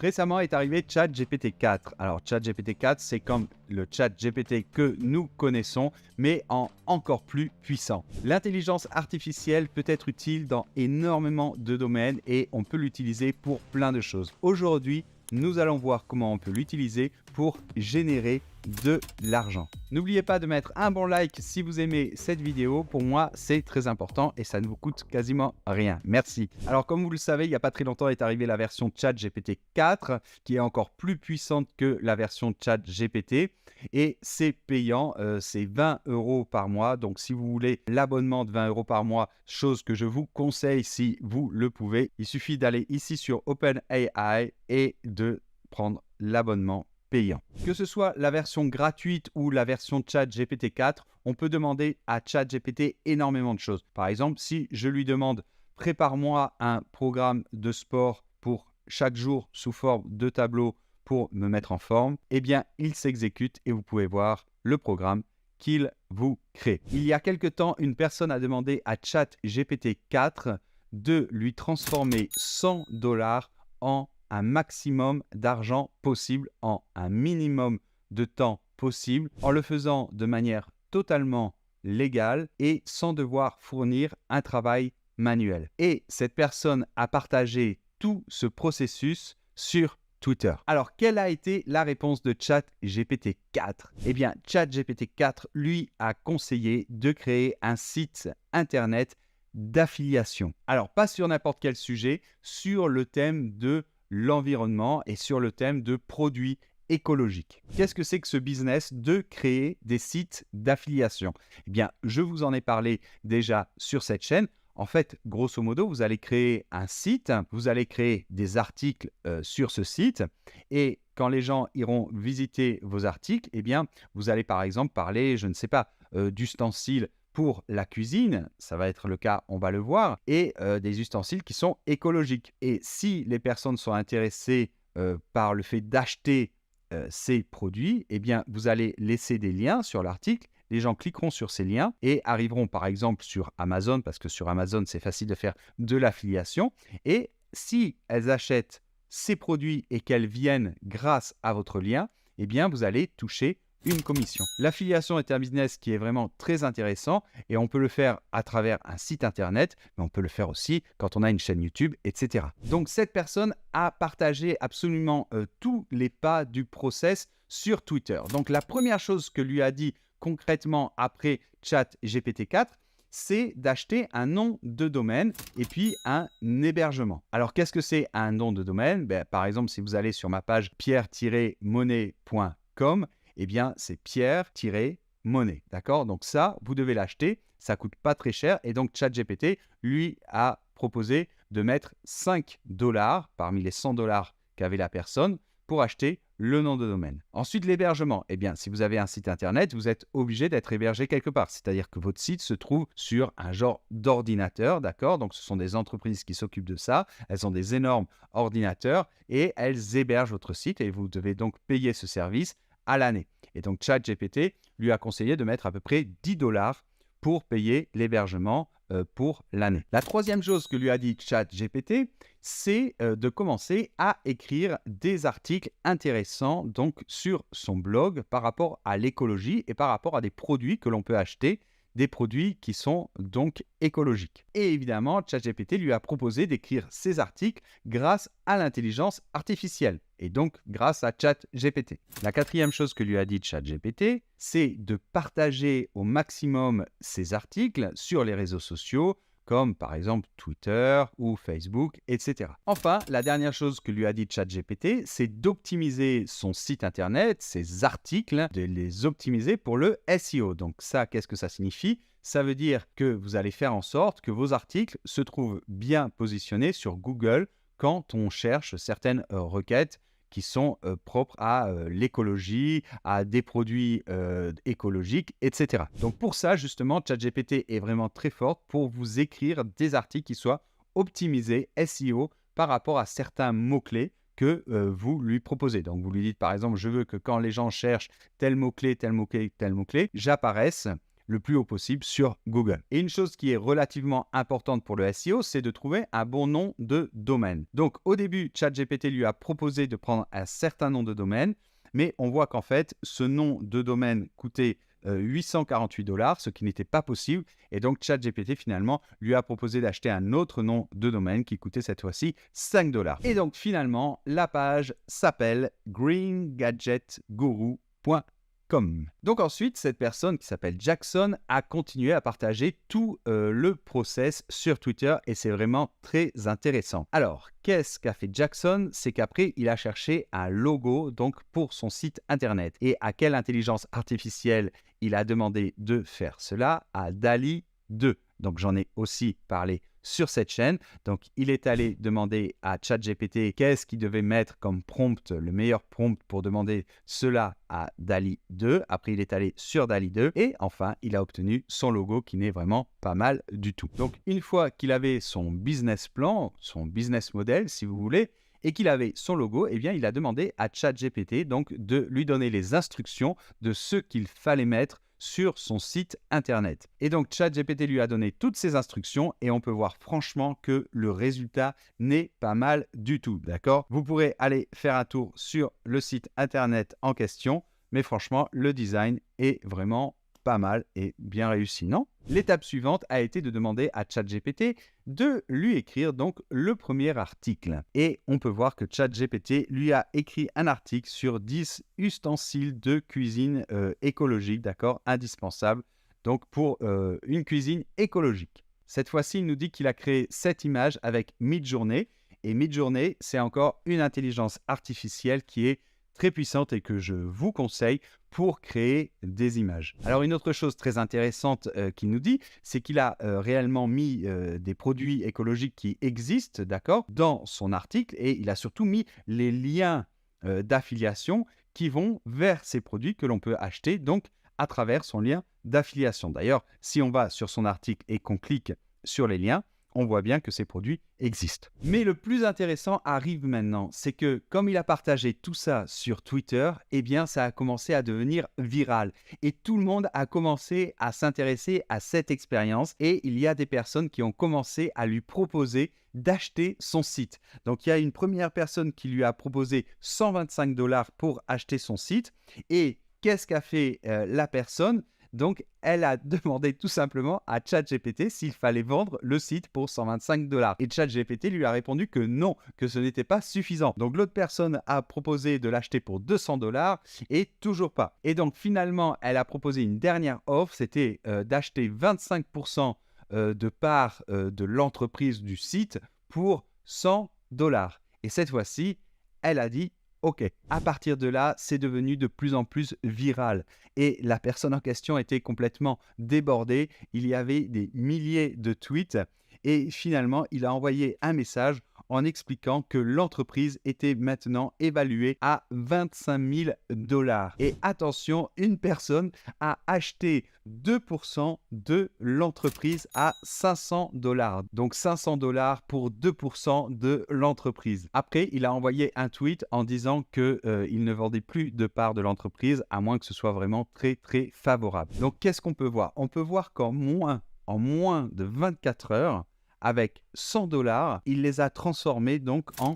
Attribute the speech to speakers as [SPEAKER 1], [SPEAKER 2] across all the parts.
[SPEAKER 1] Récemment est arrivé ChatGPT 4. Alors ChatGPT 4, c'est comme le ChatGPT que nous connaissons, mais en encore plus puissant. L'intelligence artificielle peut être utile dans énormément de domaines et on peut l'utiliser pour plein de choses. Aujourd'hui, nous allons voir comment on peut l'utiliser pour générer de l'argent. N'oubliez pas de mettre un bon like si vous aimez cette vidéo. Pour moi, c'est très important et ça ne vous coûte quasiment rien. Merci. Alors, comme vous le savez, il n'y a pas très longtemps est arrivée la version ChatGPT 4 qui est encore plus puissante que la version ChatGPT et c'est payant. C'est 20 € par mois. Donc, si vous voulez l'abonnement de 20 € par mois, chose que je vous conseille si vous le pouvez, il suffit d'aller ici sur OpenAI et de prendre l'abonnement payant. Que ce soit la version gratuite ou la version ChatGPT 4, on peut demander à ChatGPT énormément de choses. Par exemple, si je lui demande « Prépare-moi un programme de sport pour chaque jour sous forme de tableau pour me mettre en forme », eh bien, il s'exécute et vous pouvez voir le programme qu'il vous crée. Il y a quelque temps, une personne a demandé à ChatGPT 4 de lui transformer 100 $ en un maximum d'argent possible en un minimum de temps possible, en le faisant de manière totalement légale et sans devoir fournir un travail manuel. Et cette personne a partagé tout ce processus sur Twitter. Alors, quelle a été la réponse de ChatGPT 4? Eh bien, ChatGPT 4 lui a conseillé de créer un site internet d'affiliation. Alors, pas sur n'importe quel sujet, sur le thème de l'environnement et sur le thème de produits écologiques. Qu'est-ce que c'est que ce business de créer des sites d'affiliation? Eh bien, je vous en ai parlé déjà sur cette chaîne. En fait, grosso modo, vous allez créer un site, vous allez créer des articles sur ce site et quand les gens iront visiter vos articles, eh bien, vous allez par exemple parler, je ne sais pas, d'ustensiles pour la cuisine, ça va être le cas, on va le voir, et des ustensiles qui sont écologiques. Et si les personnes sont intéressées par le fait d'acheter ces produits, eh bien, vous allez laisser des liens sur l'article. Les gens cliqueront sur ces liens et arriveront par exemple sur Amazon, parce que sur Amazon, c'est facile de faire de l'affiliation. Et si elles achètent ces produits et qu'elles viennent grâce à votre lien, eh bien, vous allez toucher une commission. L'affiliation est un business qui est vraiment très intéressant et on peut le faire à travers un site internet, mais on peut le faire aussi quand on a une chaîne YouTube, etc. Donc, cette personne a partagé absolument tous les pas du process sur Twitter. Donc, la première chose que lui a dit concrètement après ChatGPT 4, c'est d'acheter un nom de domaine et puis un hébergement. Alors, qu'est-ce que c'est un nom de domaine? Par exemple, si vous allez sur ma page pierre-monnaie.com, eh bien, c'est pierre-monnaie. D'accord? Donc ça, vous devez l'acheter. Ça ne coûte pas très cher. Et donc, ChatGPT, lui, a proposé de mettre 5 $ parmi les 100 $ qu'avait la personne pour acheter le nom de domaine. Ensuite, l'hébergement. Eh bien, si vous avez un site internet, vous êtes obligé d'être hébergé quelque part. C'est-à-dire que votre site se trouve sur un genre d'ordinateur, d'accord? Donc, ce sont des entreprises qui s'occupent de ça. Elles ont des énormes ordinateurs et elles hébergent votre site et vous devez donc payer ce service à l'année. Et donc, ChatGPT lui a conseillé de mettre à peu près 10 $ pour payer l'hébergement pour l'année. La troisième chose que lui a dit ChatGPT, c'est de commencer à écrire des articles intéressants donc sur son blog par rapport à l'écologie et par rapport à des produits que l'on peut acheter, des produits qui sont donc écologiques. Et évidemment, ChatGPT lui a proposé d'écrire ces articles grâce à l'intelligence artificielle et donc grâce à ChatGPT. La quatrième chose que lui a dit ChatGPT, c'est de partager au maximum ces articles sur les réseaux sociaux, comme par exemple Twitter ou Facebook, etc. Enfin, la dernière chose que lui a dit ChatGPT, c'est d'optimiser son site internet, ses articles, de les optimiser pour le SEO. Donc ça, qu'est-ce que ça signifie? Ça veut dire que vous allez faire en sorte que vos articles se trouvent bien positionnés sur Google quand on cherche certaines requêtes qui sont propres à l'écologie, à des produits écologiques, etc. Donc pour ça, justement, ChatGPT est vraiment très forte pour vous écrire des articles qui soient optimisés SEO par rapport à certains mots-clés que vous lui proposez. Donc vous lui dites par exemple, je veux que quand les gens cherchent tel mot-clé, tel mot-clé, tel mot-clé, j'apparaisse le plus haut possible sur Google. Et une chose qui est relativement importante pour le SEO, c'est de trouver un bon nom de domaine. Donc au début, ChatGPT lui a proposé de prendre un certain nom de domaine, mais on voit qu'en fait, ce nom de domaine coûtait 848 $, ce qui n'était pas possible. Et donc, ChatGPT, finalement, lui a proposé d'acheter un autre nom de domaine qui coûtait cette fois-ci 5 $. Et donc, finalement, la page s'appelle greengadgetguru.com. Donc ensuite, cette personne qui s'appelle Jackson a continué à partager tout le process sur Twitter et c'est vraiment très intéressant. Alors, qu'est-ce qu'a fait Jackson? C'est qu'après, il a cherché un logo donc pour son site internet. Et à quelle intelligence artificielle il a demandé de faire cela? À DALL-E 2. Donc j'en ai aussi parlé sur cette chaîne. Donc il est allé demander à ChatGPT qu'est-ce qu'il devait mettre comme prompt, le meilleur prompt pour demander cela à DALL-E 2. Après il est allé sur DALL-E 2 et enfin il a obtenu son logo qui n'est vraiment pas mal du tout. Donc une fois qu'il avait son business plan, son business model si vous voulez, et qu'il avait son logo, eh bien, il a demandé à ChatGPT donc de lui donner les instructions de ce qu'il fallait mettre sur son site internet. Et donc ChatGPT lui a donné toutes ces instructions et on peut voir franchement que le résultat n'est pas mal du tout, d'accord? Vous pourrez aller faire un tour sur le site internet en question, mais franchement, le design est vraiment pas mal et bien réussi, non? L'étape suivante a été de demander à ChatGPT de lui écrire donc le premier article. Et on peut voir que ChatGPT lui a écrit un article sur 10 ustensiles de cuisine écologique, d'accord, indispensables donc pour une cuisine écologique. Cette fois-ci, il nous dit qu'il a créé cette image avec Midjourney. Et Midjourney, c'est encore une intelligence artificielle qui est très puissante et que je vous conseille pour créer des images. Alors une autre chose très intéressante qu'il nous dit, c'est qu'il a réellement mis des produits écologiques qui existent, d'accord, dans son article et il a surtout mis les liens d'affiliation qui vont vers ces produits que l'on peut acheter donc à travers son lien d'affiliation. D'ailleurs, si on va sur son article et qu'on clique sur les liens, on voit bien que ces produits existent. Mais le plus intéressant arrive maintenant, c'est que comme il a partagé tout ça sur Twitter, eh bien ça a commencé à devenir viral. Et tout le monde a commencé à s'intéresser à cette expérience et il y a des personnes qui ont commencé à lui proposer d'acheter son site. Donc il y a une première personne qui lui a proposé 125 $ pour acheter son site. Et qu'est-ce qu'a fait la personne ? Donc, elle a demandé tout simplement à ChatGPT s'il fallait vendre le site pour 125 $. Et ChatGPT lui a répondu que non, que ce n'était pas suffisant. Donc, l'autre personne a proposé de l'acheter pour 200 $ et toujours pas. Et donc, finalement, elle a proposé une dernière offre, c'était d'acheter 25% de part de l'entreprise du site pour 100 $. Et cette fois-ci, elle a dit OK, à partir de là, c'est devenu de plus en plus viral et la personne en question était complètement débordée. Il y avait des milliers de tweets et finalement, il a envoyé un message en expliquant que l'entreprise était maintenant évaluée à 25 000 $. Et attention, une personne a acheté 2% de l'entreprise à 500 $. Donc 500 $ pour 2% de l'entreprise. Après, il a envoyé un tweet en disant qu'il ne vendait plus de part de l'entreprise à moins que ce soit vraiment très très favorable. Donc qu'est-ce qu'on peut voir? On peut voir qu'en moins de 24 heures, avec 100 $, il les a transformés donc en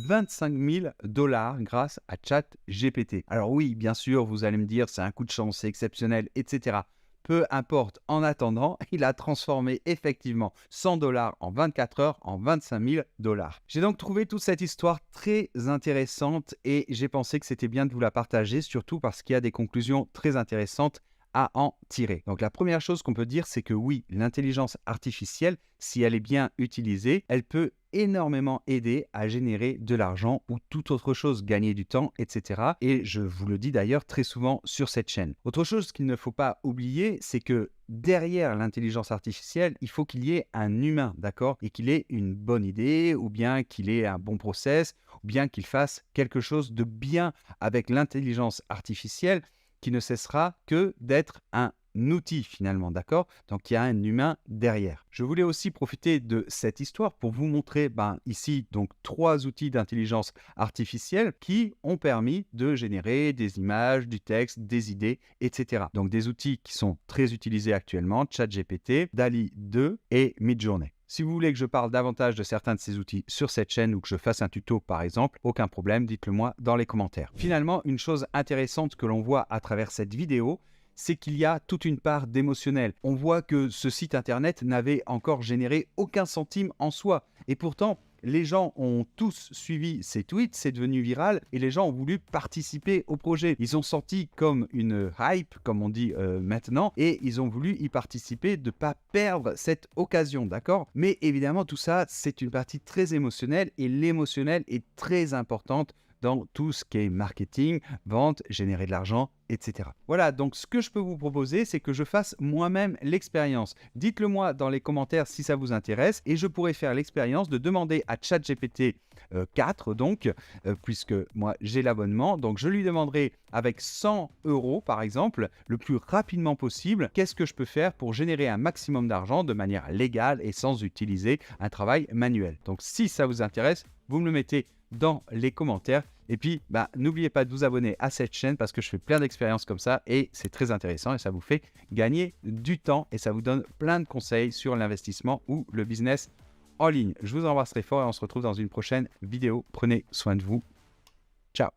[SPEAKER 1] 25 000 $ grâce à ChatGPT. Alors oui, bien sûr, vous allez me dire, c'est un coup de chance, c'est exceptionnel, etc. Peu importe, en attendant, il a transformé effectivement 100 $ en 24 heures en 25 000 $. J'ai donc trouvé toute cette histoire très intéressante et j'ai pensé que c'était bien de vous la partager, surtout parce qu'il y a des conclusions très intéressantes à en tirer. Donc la première chose qu'on peut dire, c'est que oui, l'intelligence artificielle, si elle est bien utilisée, elle peut énormément aider à générer de l'argent ou toute autre chose, gagner du temps, etc. Et je vous le dis d'ailleurs très souvent sur cette chaîne. Autre chose qu'il ne faut pas oublier, c'est que derrière l'intelligence artificielle, il faut qu'il y ait un humain, d'accord? Et qu'il ait une bonne idée, ou bien qu'il ait un bon process, ou bien qu'il fasse quelque chose de bien avec l'intelligence artificielle qui ne cessera que d'être un outil finalement, d'accord? Donc il y a un humain derrière. Je voulais aussi profiter de cette histoire pour vous montrer ici donc 3 outils d'intelligence artificielle qui ont permis de générer des images, du texte, des idées, etc. Donc des outils qui sont très utilisés actuellement, ChatGPT, DALL-E 2 et Midjourney. Si vous voulez que je parle davantage de certains de ces outils sur cette chaîne ou que je fasse un tuto par exemple, aucun problème, dites-le moi dans les commentaires. Finalement, une chose intéressante que l'on voit à travers cette vidéo, c'est qu'il y a toute une part d'émotionnel. On voit que ce site internet n'avait encore généré aucun centime en soi. Et pourtant, les gens ont tous suivi ces tweets, c'est devenu viral et les gens ont voulu participer au projet. Ils ont senti comme une hype, comme on dit maintenant, et ils ont voulu y participer, de ne pas perdre cette occasion, d'accord? Mais évidemment, tout ça, c'est une partie très émotionnelle et l'émotionnel est très importante dans tout ce qui est marketing, vente, générer de l'argent, etc. Voilà, donc ce que je peux vous proposer, c'est que je fasse moi-même l'expérience. Dites-le moi dans les commentaires si ça vous intéresse et je pourrais faire l'expérience de demander à ChatGPT 4, puisque moi j'ai l'abonnement, donc je lui demanderai avec 100 € par exemple, le plus rapidement possible, qu'est-ce que je peux faire pour générer un maximum d'argent de manière légale et sans utiliser un travail manuel. Donc si ça vous intéresse, vous me le mettez dans les commentaires. Et puis, n'oubliez pas de vous abonner à cette chaîne parce que je fais plein d'expériences comme ça et c'est très intéressant et ça vous fait gagner du temps et ça vous donne plein de conseils sur l'investissement ou le business en ligne. Je vous embrasse très fort et on se retrouve dans une prochaine vidéo. Prenez soin de vous. Ciao.